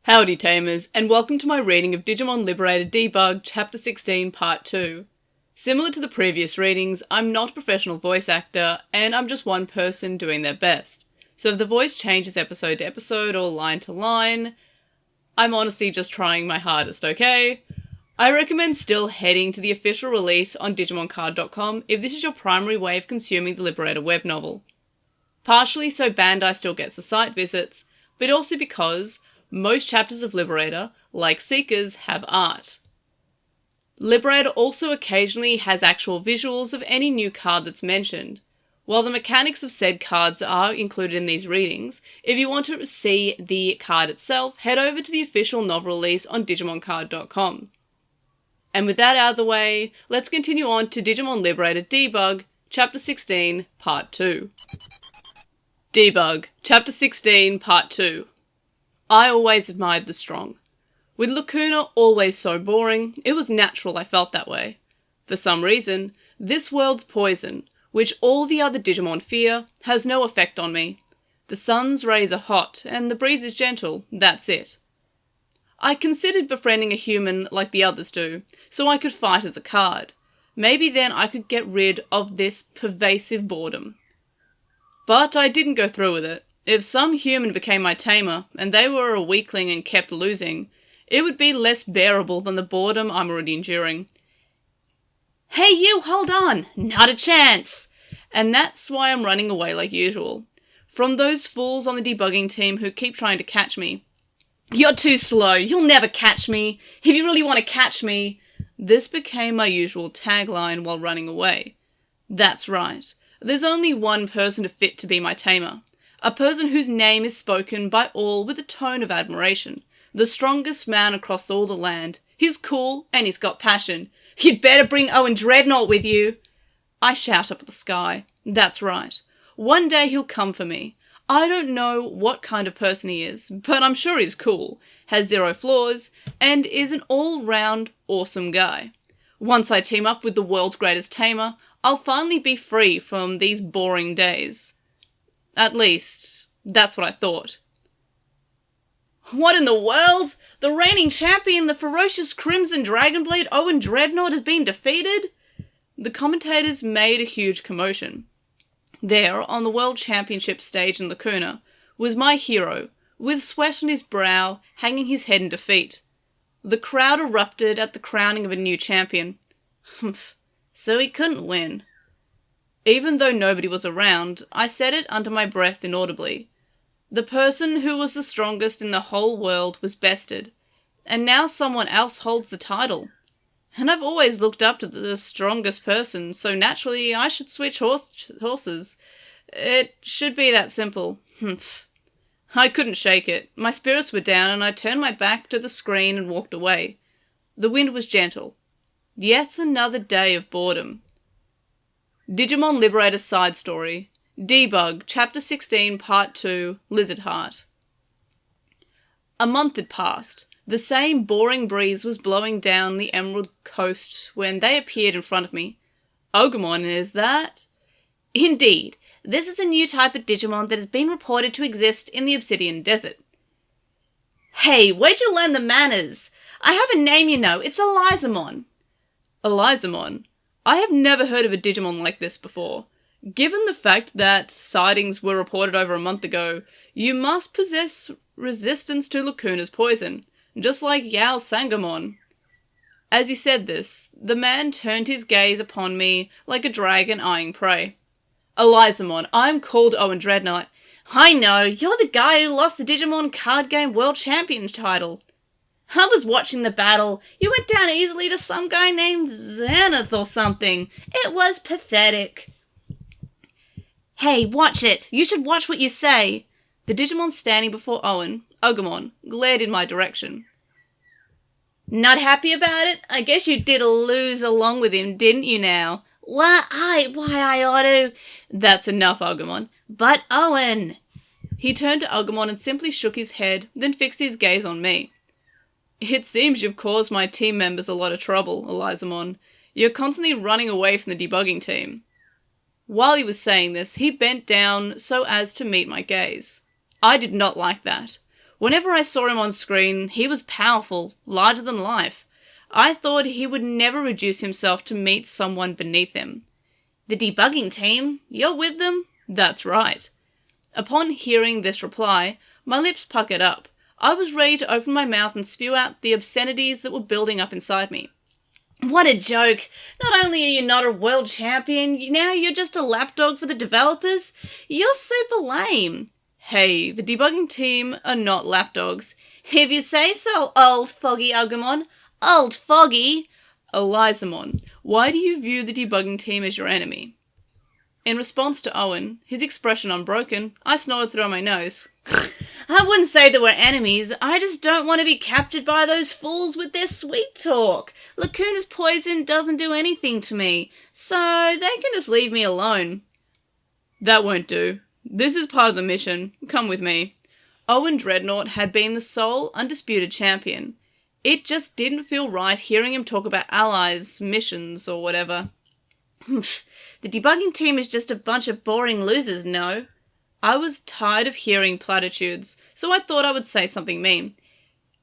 Howdy Tamers, and welcome to my reading of Digimon Liberator DEBUG.16-2 Part 2. Similar to the previous readings, I'm not a professional voice actor, and I'm just one person doing their best. So if the voice changes episode to episode or line to line, I'm honestly just trying my hardest, okay? I recommend still heading to the official release on DigimonCard.com if this is your primary way of consuming the Liberator web novel. Partially so Bandai still gets the site visits, but also because most chapters of Liberator, like Seekers, have art. Liberator also occasionally has actual visuals of any new card that's mentioned. While the mechanics of said cards are included in these readings, if you want to see the card itself, head over to the official novel release on DigimonCard.com. And with that out of the way, let's continue on to Digimon Liberator Debug, Chapter 16, Part 2. Debug, Chapter 16, Part 2. I always admired the strong. With Lacuna always so boring, it was natural I felt that way. For some reason, this world's poison, which all the other Digimon fear, has no effect on me. The sun's rays are hot, and the breeze is gentle, that's it. I considered befriending a human like the others do, so I could fight as a card. Maybe then I could get rid of this pervasive boredom. But I didn't go through with it. If some human became my tamer, and they were a weakling and kept losing, it would be less bearable than the boredom I'm already enduring. Hey you, hold on! Not a chance! And that's why I'm running away like usual. From those fools on the debugging team who keep trying to catch me. You're too slow, you'll never catch me! If you really want to catch me! This became my usual tagline while running away. That's right. There's only one person fit to be my tamer. A person whose name is spoken by all with a tone of admiration. The strongest man across all the land. He's cool and he's got passion. You'd better bring Owen Dreadnought with you. I shout up at the sky. That's right. One day he'll come for me. I don't know what kind of person he is, but I'm sure he's cool, has zero flaws, and is an all-round awesome guy. Once I team up with the world's greatest tamer, I'll finally be free from these boring days. At least, that's what I thought. What in the world? The reigning champion, the ferocious Crimson Dragonblade Owen Dreadnought has been defeated? The commentators made a huge commotion. There, on the World Championship stage in Lacuna, was my hero, with sweat on his brow, hanging his head in defeat. The crowd erupted at the crowning of a new champion. Humph, so he couldn't win. Even though nobody was around, I said it under my breath inaudibly. The person who was the strongest in the whole world was bested, and now someone else holds the title. And I've always looked up to the strongest person, so naturally I should switch horses. It should be that simple. Humph. I couldn't shake it. My spirits were down, and I turned my back to the screen and walked away. The wind was gentle. Yet another day of boredom. Digimon Liberator Side Story. Debug, Chapter 16, Part 2, Lizard Heart. A month had passed. The same boring breeze was blowing down the Emerald Coast when they appeared in front of me. Ogumon, is that? Indeed. This is a new type of Digimon that has been reported to exist in the Obsidian Desert. Hey, where'd you learn the manners? I have a name, you know. It's Elizamon. Elizamon? I have never heard of a Digimon like this before. Given the fact that sightings were reported over a month ago, you must possess resistance to Lacuna's poison, just like Yao Sangamon. As he said this, the man turned his gaze upon me like a dragon eyeing prey. Elizamon, I'm called Owen Dreadnought. I know, you're the guy who lost the Digimon card game world champion title. I was watching the battle. You went down easily to some guy named Xanath or something. It was pathetic. Hey, watch it. You should watch what you say. The Digimon standing before Owen, Ogumon, glared in my direction. Not happy about it? I guess you did lose along with him, didn't you now? Why I ought to... That's enough, Ogumon. But Owen... He turned to Ogumon and simply shook his head, then fixed his gaze on me. It seems you've caused my team members a lot of trouble, Elizamon. You're constantly running away from the debugging team. While he was saying this, he bent down so as to meet my gaze. I did not like that. Whenever I saw him on screen, he was powerful, larger than life. I thought he would never reduce himself to meet someone beneath him. The debugging team? You're with them? That's right. Upon hearing this reply, my lips puckered up. I was ready to open my mouth and spew out the obscenities that were building up inside me. What a joke! Not only are you not a world champion, now you're just a lapdog for the developers? You're super lame. Hey, the debugging team are not lapdogs. If you say so, old foggy Agumon. Old foggy! Elizamon, why do you view the debugging team as your enemy? In response to Owen, his expression unbroken, I snorted through my nose. I wouldn't say that we're enemies, I just don't want to be captured by those fools with their sweet talk. Lacuna's poison doesn't do anything to me, so they can just leave me alone. That won't do. This is part of the mission. Come with me. Owen Dreadnought had been the sole undisputed champion. It just didn't feel right hearing him talk about allies, missions, or whatever. The debugging team is just a bunch of boring losers, no? I was tired of hearing platitudes, so I thought I would say something mean.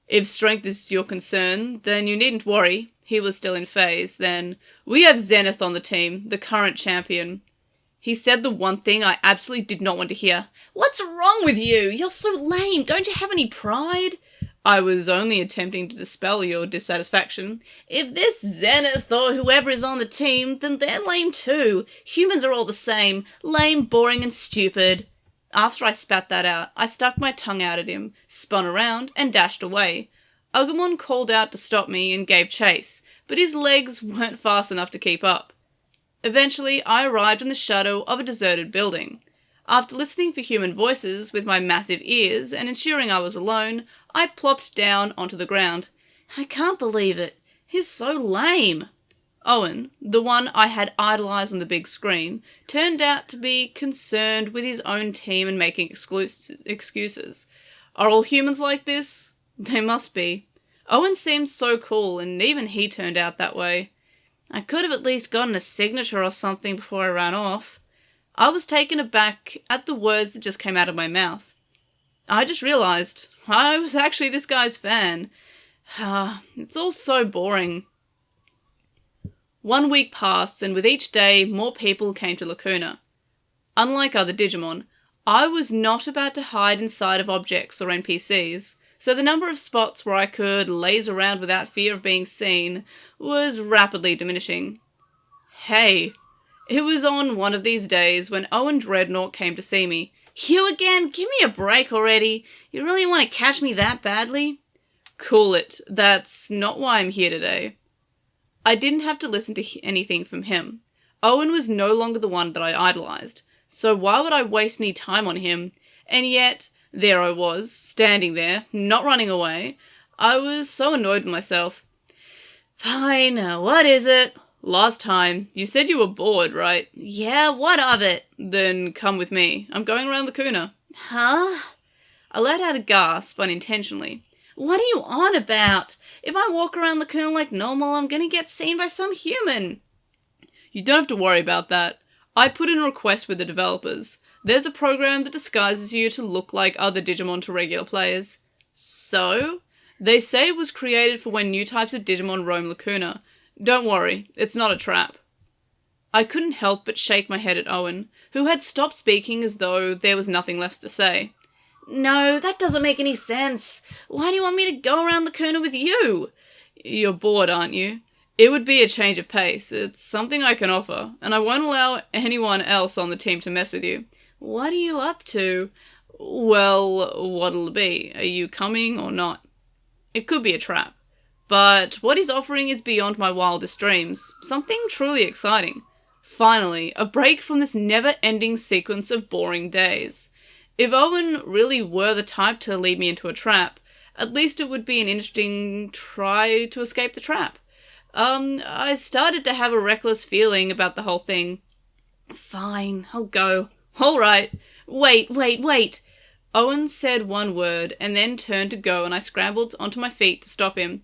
If strength is your concern, then you needn't worry. He was still in phase. Then, we have Zenith on the team, the current champion. He said the one thing I absolutely did not want to hear. What's wrong with you? You're so lame. Don't you have any pride? I was only attempting to dispel your dissatisfaction. If this Zenith or whoever is on the team, then they're lame too. Humans are all the same. Lame, boring, and stupid. After I spat that out, I stuck my tongue out at him, spun around, and dashed away. Agumon called out to stop me and gave chase, but his legs weren't fast enough to keep up. Eventually, I arrived in the shadow of a deserted building. After listening for human voices with my massive ears and ensuring I was alone, I plopped down onto the ground. I can't believe it. He's so lame. Owen, the one I had idolized on the big screen, turned out to be concerned with his own team and making excuses. Are all humans like this? They must be. Owen seemed so cool, and even he turned out that way. I could have at least gotten a signature or something before I ran off. I was taken aback at the words that just came out of my mouth. I just realized I was actually this guy's fan. It's all so boring. 1 week passed, and with each day, more people came to Lacuna. Unlike other Digimon, I was not about to hide inside of objects or NPCs, so the number of spots where I could laze around without fear of being seen was rapidly diminishing. Hey, it was on one of these days when Owen Dreadnought came to see me. You again? Give me a break already. You really want to catch me that badly? Cool it. That's not why I'm here today. I didn't have to listen to anything from him. Owen was no longer the one that I idolized, so why would I waste any time on him? And yet, there I was, standing there, not running away. I was so annoyed with myself. Fine, what is it? Last time, you said you were bored, right? Yeah, what of it? Then come with me. I'm going around Lacuna. Huh? I let out a gasp unintentionally. What are you on about? If I walk around Lacuna like normal, I'm gonna get seen by some human. You don't have to worry about that. I put in a request with the developers. There's a program that disguises you to look like other Digimon to regular players. So? They say it was created for when new types of Digimon roam Lacuna. Don't worry, it's not a trap. I couldn't help but shake my head at Owen, who had stopped speaking as though there was nothing left to say. No, that doesn't make any sense. Why do you want me to go around Lacuna with you? You're bored, aren't you? It would be a change of pace. It's something I can offer, and I won't allow anyone else on the team to mess with you. What are you up to? Well, what'll it be? Are you coming or not? It could be a trap. But what he's offering is beyond my wildest dreams. Something truly exciting. Finally, a break from this never-ending sequence of boring days. If Owen really were the type to lead me into a trap, at least it would be an interesting try to escape the trap. I started to have a reckless feeling about the whole thing. Fine, I'll go. All right. Wait. Owen said one word and then turned to go, and I scrambled onto my feet to stop him.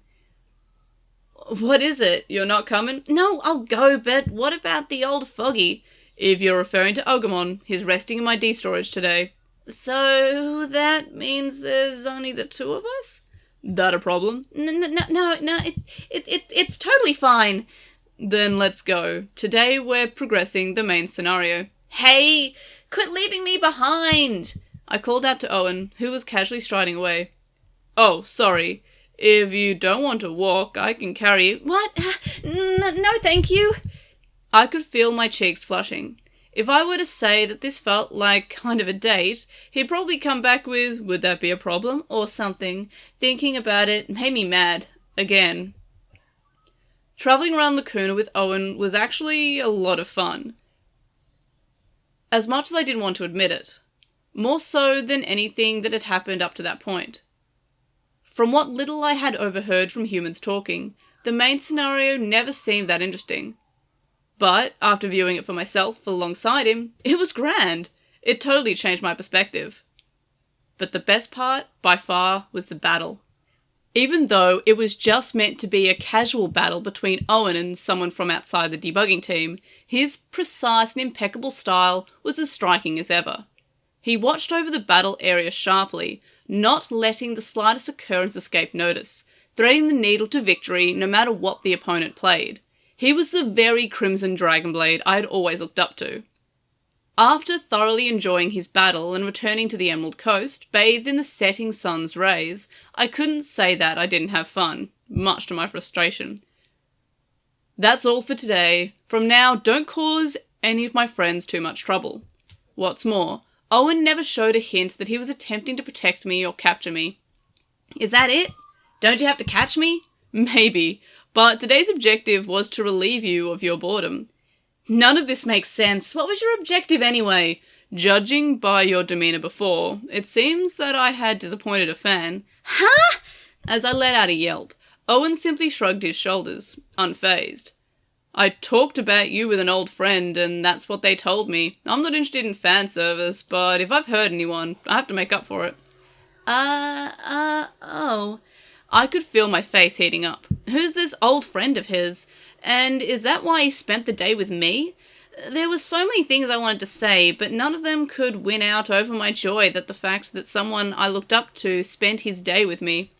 What is it? You're not coming? No, I'll go, but what about the old foggy? If you're referring to Agumon, he's resting in my D storage today. So that means there's only the two of us? That a problem? No, it's totally fine. Then let's go. Today we're progressing the main scenario. Hey, quit leaving me behind! I called out to Owen, who was casually striding away. Oh, sorry. If you don't want to walk, I can carry you. What? No, thank you. I could feel my cheeks flushing. If I were to say that this felt like kind of a date, he'd probably come back with, would that be a problem, or something. Thinking about it made me mad. Again. Travelling around Lacuna with Owen was actually a lot of fun. As much as I didn't want to admit it. More so than anything that had happened up to that point. From what little I had overheard from humans talking, the main scenario never seemed that interesting. But, after viewing it for myself alongside him, it was grand. It totally changed my perspective. But the best part, by far, was the battle. Even though it was just meant to be a casual battle between Owen and someone from outside the debugging team, his precise and impeccable style was as striking as ever. He watched over the battle area sharply, not letting the slightest occurrence escape notice, threading the needle to victory no matter what the opponent played. He was the very Crimson Dragonblade I had always looked up to. After thoroughly enjoying his battle and returning to the Emerald Coast, bathed in the setting sun's rays, I couldn't say that I didn't have fun, much to my frustration. That's all for today. From now, don't cause any of my friends too much trouble. What's more, Owen never showed a hint that he was attempting to protect me or capture me. Is that it? Don't you have to catch me? Maybe. But today's objective was to relieve you of your boredom. None of this makes sense. What was your objective anyway? Judging by your demeanour before, it seems that I had disappointed a fan. Huh? As I let out a yelp, Owen simply shrugged his shoulders, unfazed. I talked about you with an old friend, and that's what they told me. I'm not interested in fan service, but if I've hurt anyone, I have to make up for it. Oh. I could feel my face heating up. Who's this old friend of his? And is that why he spent the day with me? There were so many things I wanted to say, but none of them could win out over my joy at the fact that someone I looked up to spent his day with me.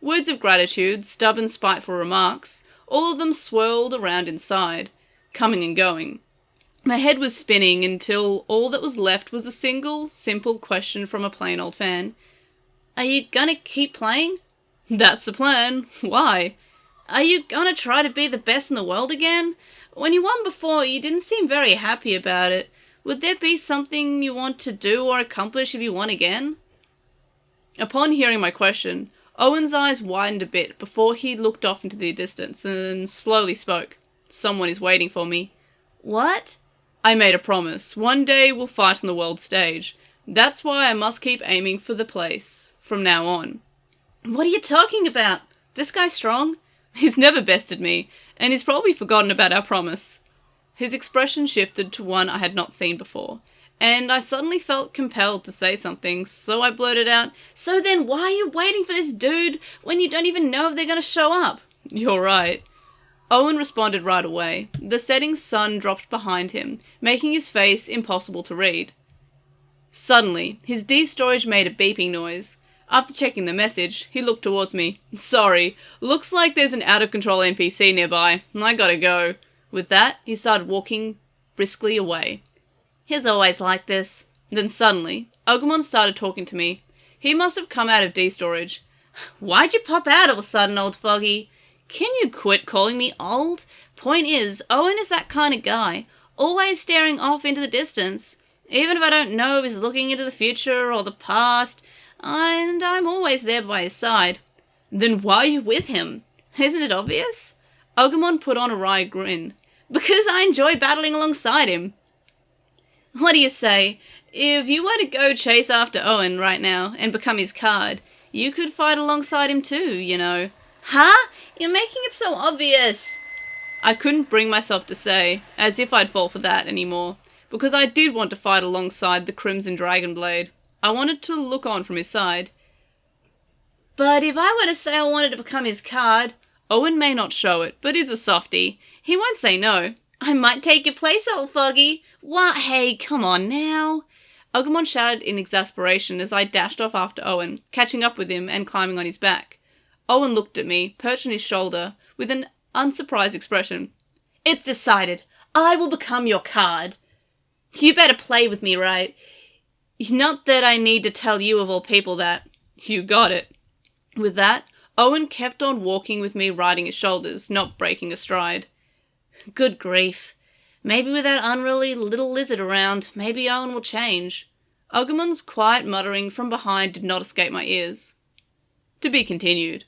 Words of gratitude, stubborn, spiteful remarks, all of them swirled around inside, coming and going. My head was spinning until all that was left was a single, simple question from a plain old fan. Are you gonna keep playing? That's the plan. Why? Are you gonna try to be the best in the world again? When you won before, you didn't seem very happy about it. Would there be something you want to do or accomplish if you won again? Upon hearing my question, Owen's eyes widened a bit before he looked off into the distance and slowly spoke. Someone is waiting for me. What? I made a promise. One day we'll fight on the world stage. That's why I must keep aiming for the place from now on. What are you talking about? This guy's strong? He's never bested me, and he's probably forgotten about our promise. His expression shifted to one I had not seen before, and I suddenly felt compelled to say something, so I blurted out, So then why are you waiting for this dude when you don't even know if they're going to show up? You're right. Owen responded right away. The setting sun dropped behind him, making his face impossible to read. Suddenly, his D-storage made a beeping noise. After checking the message, he looked towards me. Sorry, looks like there's an out-of-control NPC nearby. I gotta go. With that, he started walking briskly away. He's always like this. Then suddenly, Agumon started talking to me. He must have come out of D-storage. Why'd you pop out all of a sudden, old foggy? Can you quit calling me old? Point is, Owen is that kind of guy, always staring off into the distance. Even if I don't know if he's looking into the future or the past, and I'm always there by his side. Then why are you with him? Isn't it obvious? Agumon put on a wry grin. Because I enjoy battling alongside him. What do you say? If you were to go chase after Owen right now and become his card, you could fight alongside him too, you know. Huh? You're making it so obvious. I couldn't bring myself to say, as if I'd fall for that anymore, because I did want to fight alongside the Crimson Dragonblade. I wanted to look on from his side. But if I were to say I wanted to become his card, Owen may not show it, but is a softie. He won't say no. I might take your place, old foggy. What? Hey, come on now. Agumon shouted in exasperation as I dashed off after Owen, catching up with him and climbing on his back. Owen looked at me, perched on his shoulder, with an unsurprised expression. "It's decided. I will become your card. You better play with me, right? Not that I need to tell you of all people that." "You got it." With that, Owen kept on walking with me riding his shoulders, not breaking a stride. Good grief. Maybe with that unruly little lizard around, maybe Owen will change. Agumon's quiet muttering from behind did not escape my ears. To be continued.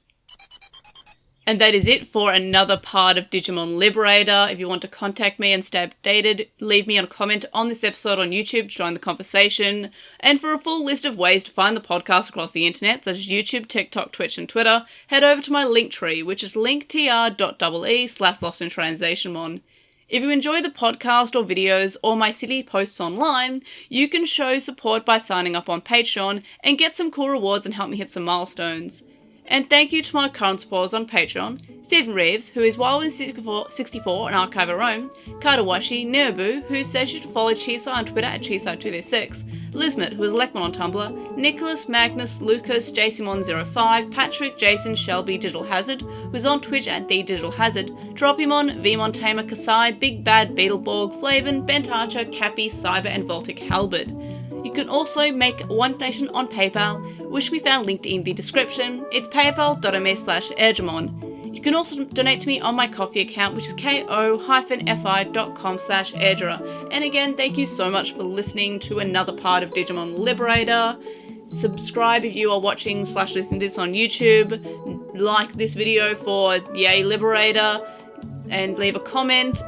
And that is it for another part of Digimon Liberator. If you want to contact me and stay updated, leave me a comment on this episode on YouTube to join the conversation. And for a full list of ways to find the podcast across the internet, such as YouTube, TikTok, Twitch, and Twitter, head over to my Linktree, which is linktr.ee/LostinTranslationmon. If you enjoy the podcast or videos or my silly posts online, you can show support by signing up on Patreon and get some cool rewards and help me hit some milestones. And thank you to my current supporters on Patreon, Stephen Reeves, who is Wildwin64 and Archive of Rome, Kadawashi, Neobu, who says you should follow Chisai on Twitter at Chisai236, Lizmit, who is Lekmon on Tumblr, Nicholas, Magnus, Lucas, JCMon05, Patrick, Jason, Shelby, Digital Hazard, who's on Twitch at The Digital Hazard, Dropimon, Vmon Tamer, Kasai, Big Bad, Beetleborg, Flavin, Bent Archer, Cappy, Cyber, and Voltic Halberd. You can also make one donation on PayPal, which we found linked in the description. It's paypal.me/airdramon. You can also donate to me on my Ko-fi account, which is ko-fi.com/airdra. And again, thank you so much for listening to another part of Digimon Liberator. Subscribe if you are watching/listening to this on YouTube. Like this video for Yay Liberator. And leave a comment,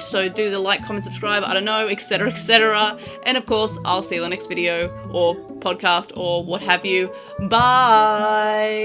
so do the like, comment, subscribe, I don't know, etc, etc. And of course, I'll see you in the next video, or podcast, or what have you. Bye!